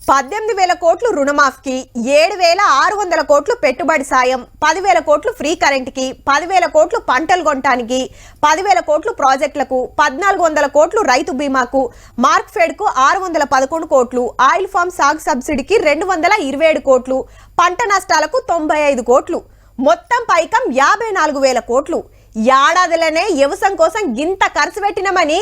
18,000 కోట్లు రుణమాఫీకి, 7,600 కోట్లు పెట్టుబడి సాయం, 10,000 కోట్లు ఫ్రీ కరెంట్కి, 10,000 కోట్లు పంటలు కొనడానికి, 10,000 కోట్లు ప్రాజెక్టులకు, 1,400 కోట్లు రైతు బీమాకు, మార్క్ఫెడ్కు 611 కోట్లు, ఆయిల్ ఫామ్ సాగు సబ్సిడీకి 227 కోట్లు, పంట నష్టాలకు 95 కోట్లు, మొత్తం పైకం 54,000 కోట్లు. ఏడాదిలోనే వ్యవసాయం కోసం గింత ఖర్చు పెట్టినామని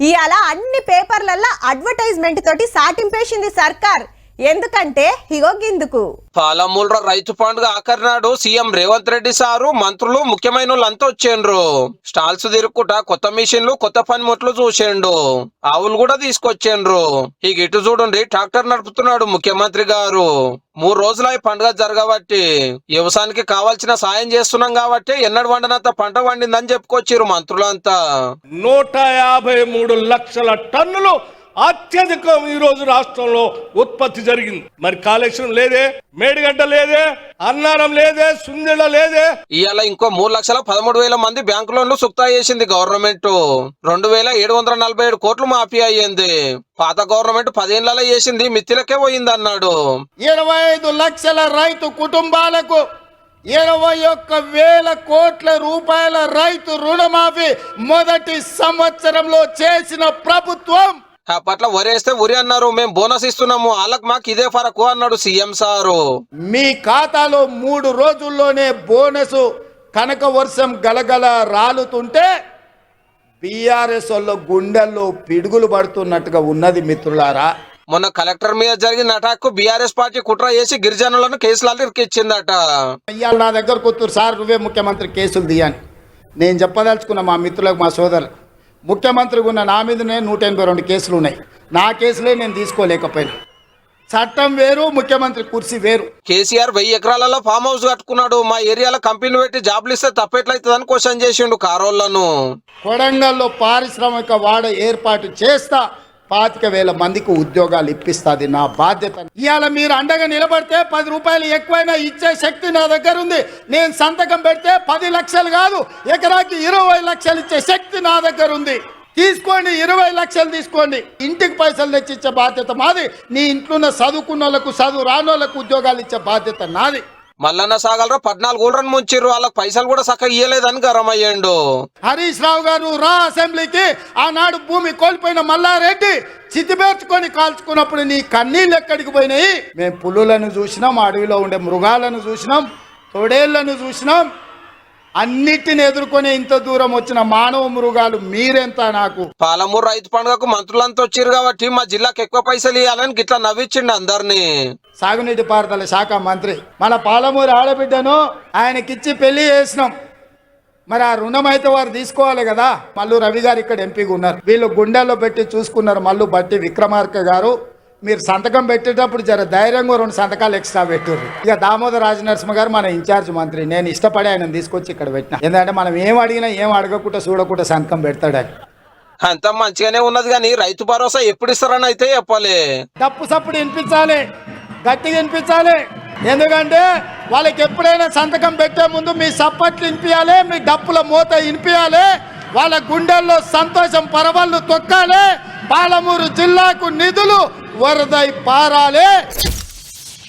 ఇవాళ అన్ని పేపర్లలో అడ్వర్టైజ్మెంట్ తోటి సాటింపేసింది సర్కార్. ఎందుకంటే ఇగో గిందుకు పాలమూల రైతు పండుగ ఆఖరి నాడు సీఎం రేవంత్ రెడ్డి సారు మంత్రులు ముఖ్యమైన వాళ్ళంతా వచ్చేండ్రు. స్టాల్స్ తిరుక్కుంటా కొత్త మిషన్లు కొత్త పనిముట్లు చూసేండు. ఆవులు కూడా తీసుకొచ్చేండ్రు. ఇక ఇటు చూడండి, ట్రాక్టర్ నడుపుతున్నాడు ముఖ్యమంత్రి గారు. 3 రోజుల పండుగ జరగబట్టి వ్యవసాయానికి కావాల్సిన సాయం చేస్తున్నాం కాబట్టి ఎన్నడు వండనంత పంట వండిందని చెప్పుకొచ్చిరు మంత్రులంతా. 153 లక్షల టన్నులు అత్యధికం ఈ రోజు రాష్ట్రంలో ఉత్పత్తి జరిగింది. మరి కాలెక్షన్ లేదే, మేడిగడ్డ లేదే, అన్నారం లేదే, సుందెడ లేదే. ఇవాళ ఇంకో 3,13,000 మంది బ్యాంకు లోన్లు సుక్తా చేసింది గవర్నమెంట్. 2,747 కోట్లు మాఫీ అయ్యింది. పాత గవర్నమెంట్ 10 ఏళ్లలో చేసింది మిత్తిలకే పోయింది అన్నాడు. 25 లక్షల రైతు కుటుంబాలకు 21,000 కోట్ల రూపాయల రైతు రుణమాఫీ మొదటి సంవత్సరంలో చేసిన ప్రభుత్వం. అప్పట్లో వరేస్తే ఉరి అన్నారు, మేము బోనస్ ఇస్తున్నాము, వాళ్ళకి మాకు ఇదే ఫరకు అన్నాడు సీఎం సారు. మీ ఖాతాలో 3 రోజుల్లోనే బోనస్ కనక వర్షం గలగల రాలుతుంటే బీఆర్ఎస్ వాళ్ళ గుండెల్లో పిడుగులు పడుతున్నట్టుగా ఉన్నది మిత్రులారా. మొన్న కలెక్టర్ మీద జరిగిన అటాక్ బీఆర్ఎస్ పార్టీ కుట్ర చేసి గిరిజనులను కేసులలో ఇరికిచ్చిందట. ఇవాళ నా దగ్గర కూతురు, సార్ నువ్వే ముఖ్యమంత్రి కేసులు దియని నేను చెప్పదలుచుకున్నా మా మిత్రులకు, మా సోదరులు. ముఖ్యమంత్రిగా ఉన్న నా మీదనే 182 కేసులు ఉన్నాయి. నా కేసులే నేను తీసుకోలేకపోయినా. చట్టం వేరు, ముఖ్యమంత్రి కుర్చీ వేరు. కేసీఆర్ 1000 ఎకరాలలో ఫామ్ హౌస్ కట్టుకున్నాడు. మా ఏరియాలో కంపెనీ పెట్టి జాబ్లు ఇస్తే తప్పెట్లయితుందని క్వశ్చన్ చేసిండు కారోళ్లను. కొడంగల్లో పారిశ్రామిక వాడ ఏర్పాటు చేస్తా, 25,000 మందికి ఉద్యోగాలు ఇప్పిస్తుంది, నా బాధ్యత. ఇవాళ మీరు అండగా నిలబడితే 10 రూపాయలు ఎక్కువైనా ఇచ్చే శక్తి నా దగ్గర ఉంది. నేను సంతకం పెడితే 10 లక్షలు కాదు, ఎకరాకి 20 లక్షలు ఇచ్చే శక్తి నా దగ్గర ఉంది. తీసుకోండి, 20 లక్షలు తీసుకోండి. ఇంటికి పైసలు తెచ్చిచ్చే బాధ్యత మాది. నీ ఇంట్లో ఉన్న చదువుకున్న వాళ్ళకు, చదువు రానోళ్ళకు ఉద్యోగాలు ఇచ్చే బాధ్యత నాది. మల్లన్న సాగర్ 14 ఊళ్ళను ముంచిర్రు, వాళ్ళకి పైసలు కూడా చక్కగా ఇయ్యలేదని గరం అయ్యిండు. హరీష్ రావు గారు రా అసెంబ్లీకి. ఆనాడు భూమి కోల్పోయిన మల్లారెడ్డి చితిపేర్చుకొని కాల్చుకున్నప్పుడు నీ కన్నీళ్ళు ఎక్కడికి పోయినాయి? మేము పులులను చూసినాం, అడవిలో ఉండే మృగాలను చూసినాం, తొడేళ్లను చూసినాం. అన్నిటిని ఎదుర్కొని ఇంత దూరం వచ్చిన మానవ మృగాలు మీరెంత నాకు. పాలమూరు రైతు పండుగకు మంత్రులంతా వచ్చిర్రు కాబట్టి మా జిల్లాకు ఎక్కువ పైసలు ఇవ్వాలని గిట్లా నవ్వించిండు అందరినీ. సాగునీటి పారుదల శాఖ మంత్రి మన పాలమూరు ఆడబిడ్డను ఆయనకిచ్చి పెళ్లి చేసినాం. మరి ఆ రుణం అయితే వారు తీసుకోవాలి కదా. మల్లు రవి గారు ఇక్కడ ఎంపీగా ఉన్నారు. వీళ్ళు గుండెల్లో పెట్టి చూసుకున్నారు. మల్లు బట్టి విక్రమార్క గారు, మీరు సంతకం పెట్టేటప్పుడు జర ధైర్యంగా 2 సంతకాలు ఎక్స్ట్రా పెట్టుర్రు. ఇక దామోదర్ రాజనరసింహ గారు మన ఇన్ఛార్జ్ మంత్రి. నేను ఇష్టపడి ఆయన తీసుకొచ్చి ఇక్కడ పెట్టిన. ఎందుకంటే మనం ఏం అడిగినా ఏం అడగకుండా చూడకుండా సంతకం పెడతాడని. అంత మంచిగానే ఉన్నది కానీ రైతు భరోసా ఎప్పుడు ఇస్తారని అయితే చెప్పాలి. తప్పు సప్పుడు వినిపించాలి, గట్టిగా వినిపించాలి. ఎందుకంటే వాళ్ళకి ఎప్పుడైనా సంతకం పెట్టే ముందు మీ సప్పట్లు వినిపించాలి, మీ డప్పుల మూత వినిపించాలి. వాళ్ళ గుండెల్లో సంతోషం పరవళ్ళు తొక్కాలి. పాలమూరు జిల్లాకు నిధులు వరదై పారాలి.